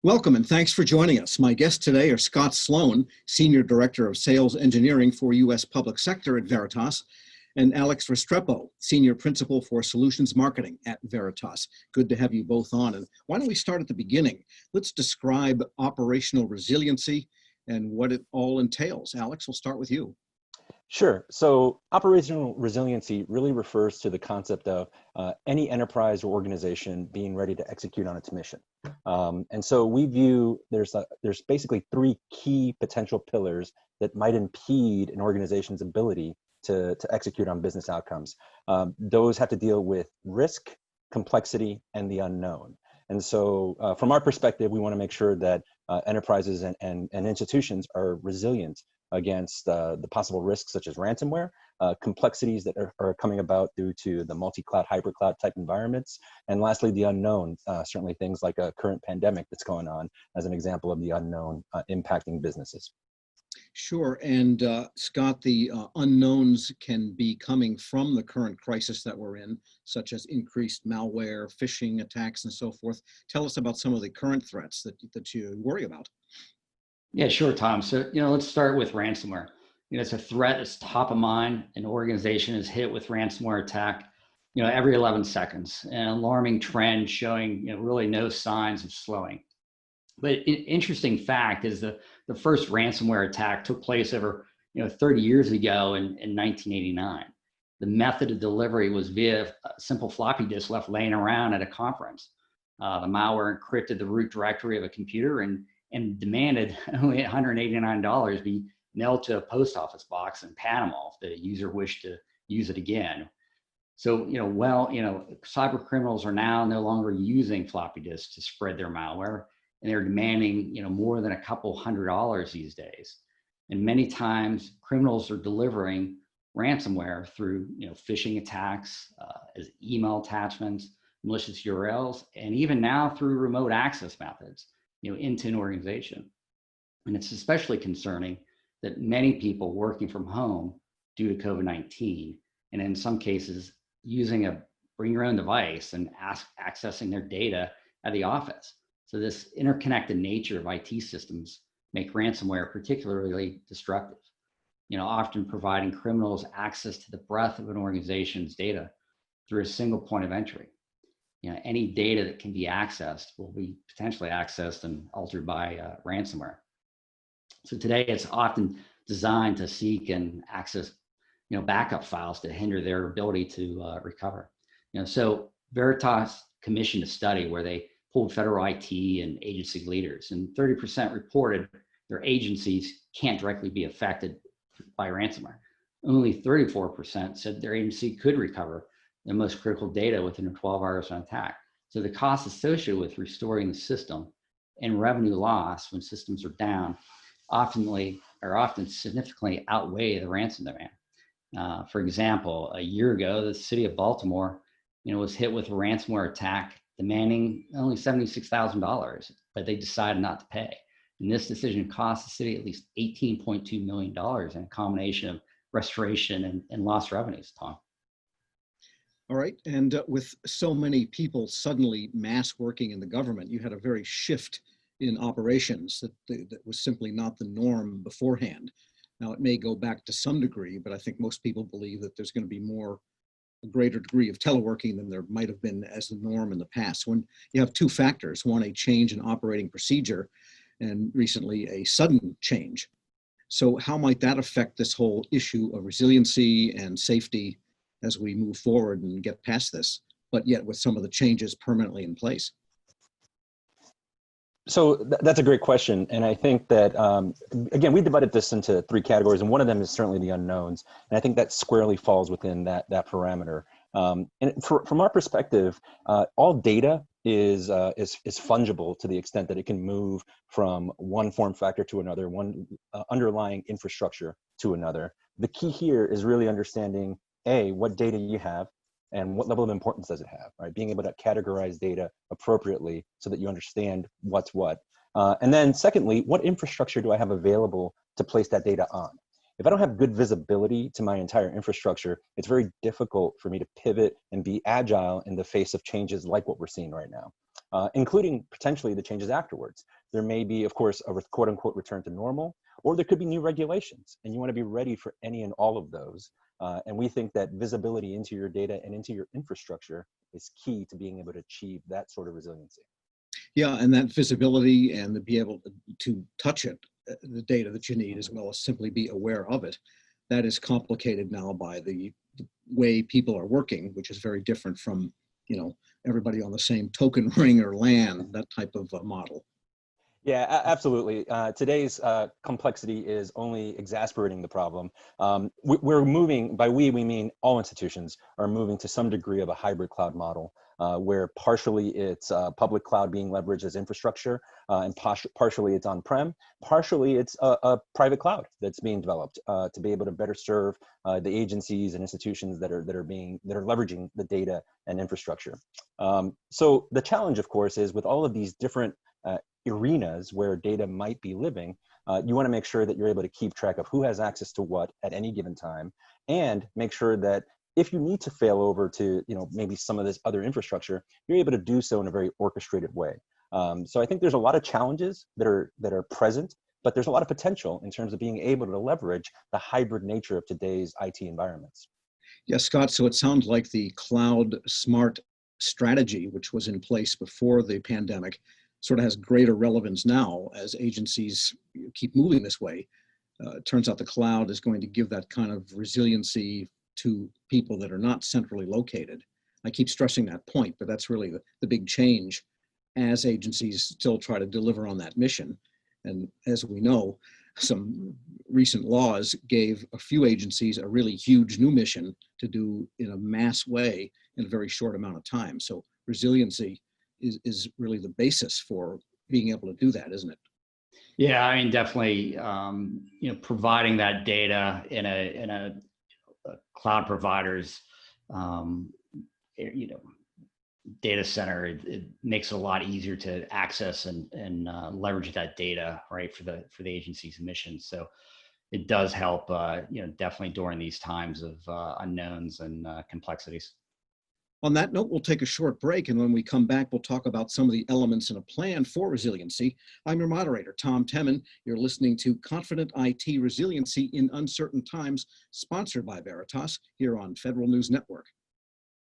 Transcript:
Welcome and thanks for joining us. My guests today are Scott Sloan, Senior Director of Sales Engineering for U.S. Public Sector at Veritas, and Alex Restrepo, Senior Principal for Solutions Marketing at Veritas. Good to have you both on. And why don't we start at the beginning? Let's describe operational resiliency and what it all entails. Alex, we'll start with you. Sure. So operational resiliency really refers to the concept of any enterprise or organization being ready to execute on its mission. And so we view there's basically three key potential pillars that might impede an organization's ability to execute on business outcomes. Those have to deal with risk, complexity, and the unknown. And so from our perspective, we want to make sure that enterprises and institutions are resilient against the possible risks such as ransomware, complexities that are coming about due to the multi-cloud, hyper-cloud type environments, and lastly, the unknown, certainly things like a current pandemic that's going on as an example of the unknown impacting businesses. Sure, and Scott, the unknowns can be coming from the current crisis that we're in, such as increased malware, phishing attacks, and so forth. Tell us about some of the current threats that you worry about. Yeah, sure, Tom. So, let's start with ransomware. It's a threat that's top of mind. An organization is hit with ransomware attack, every 11 seconds, an alarming trend showing, really no signs of slowing. But an interesting fact is the first ransomware attack took place over, 30 years ago in 1989. The method of delivery was via a simple floppy disk left laying around at a conference. The malware encrypted the root directory of a computer and demanded only $189 be mailed to a post office box in Panama if the user wished to use it again. So, cyber criminals are now no longer using floppy disks to spread their malware, and they're demanding, more than a couple $100 these days. And many times criminals are delivering ransomware through, phishing attacks, as email attachments, malicious URLs, and even now through remote access methods, into an organization. And it's especially concerning that many people working from home due to COVID-19, and in some cases using a bring your own device and accessing their data at the office. So this interconnected nature of IT systems make ransomware particularly destructive, often providing criminals access to the breadth of an organization's data through a single point of entry. Any data that can be accessed will be potentially accessed and altered by ransomware. So today it's often designed to seek and access, backup files to hinder their ability to recover. So Veritas commissioned a study where they pulled federal IT and agency leaders, and 30% reported their agencies can't directly be affected by ransomware. Only 34% said their agency could recover the most critical data within 12 hours of attack. So the costs associated with restoring the system and revenue loss when systems are down often significantly outweigh the ransom demand. For example, a year ago, the city of Baltimore, was hit with a ransomware attack demanding only $76,000, but they decided not to pay. And this decision cost the city at least $18.2 million in a combination of restoration and lost revenues, Tom. All right, and with so many people suddenly mass working in the government, you had a very shift in operations that was simply not the norm beforehand. Now, it may go back to some degree, but I think most people believe that there's going to be a greater degree of teleworking than there might have been as the norm in the past. When you have two factors, one, a change in operating procedure, and recently a sudden change. So how might that affect this whole issue of resiliency and safety as we move forward and get past this, but yet with some of the changes permanently in place? So that's a great question. And I think that, again, we divided this into three categories, and one of them is certainly the unknowns. And I think that squarely falls within that parameter. And from our perspective, all data is fungible to the extent that it can move from one form factor to another, one underlying infrastructure to another. The key here is really understanding, A, what data you have and what level of importance does it have, right? Being able to categorize data appropriately so that you understand what's what. And then secondly, what infrastructure do I have available to place that data on? If I don't have good visibility to my entire infrastructure, it's very difficult for me to pivot and be agile in the face of changes like what we're seeing right now. including potentially the changes afterwards. There may be, of course, a quote unquote return to normal, or there could be new regulations, and you want to be ready for any and all of those. And we think that visibility into your data and into your infrastructure is key to being able to achieve that sort of resiliency. Yeah, and that visibility and to be able to touch it, the data that you need, as well as simply be aware of it, that is complicated now by the way people are working, which is very different from, you know, everybody on the same token ring or LAN, that type of model. Yeah, absolutely. Today's complexity is only exasperating the problem. We're moving, by we mean all institutions are moving to some degree of a hybrid cloud model, where partially it's public cloud being leveraged as infrastructure, and partially it's on-prem, partially it's a private cloud that's being developed to be able to better serve the agencies and institutions that are leveraging the data and infrastructure. So the challenge, of course, is with all of these different arenas where data might be living, you want to make sure that you're able to keep track of who has access to what at any given time, and make sure that if you need to fail over to, you know, maybe some of this other infrastructure, you're able to do so in a very orchestrated way. So I think there's a lot of challenges that are present, but there's a lot of potential in terms of being able to leverage the hybrid nature of today's IT environments. Yes, Scott, so it sounds like the cloud smart strategy, which was in place before the pandemic, sort of has greater relevance now as agencies keep moving this way. It turns out the cloud is going to give that kind of resiliency to people that are not centrally located. I keep stressing that point, but that's really the big change as agencies still try to deliver on that mission. And as we know, some recent laws gave a few agencies a really huge new mission to do in a mass way in a very short amount of time. So resiliency is really the basis for being able to do that, isn't it? Yeah, I mean, definitely, providing that data in a cloud provider's, data center, it makes it a lot easier to access and leverage that data, right, for the agency's mission. So it does help, definitely during these times of unknowns and complexities. On that note, we'll take a short break, and when we come back, we'll talk about some of the elements in a plan for resiliency. I'm your moderator, Tom Temin. You're listening to Confident IT Resiliency in Uncertain Times, sponsored by Veritas, here on Federal News Network.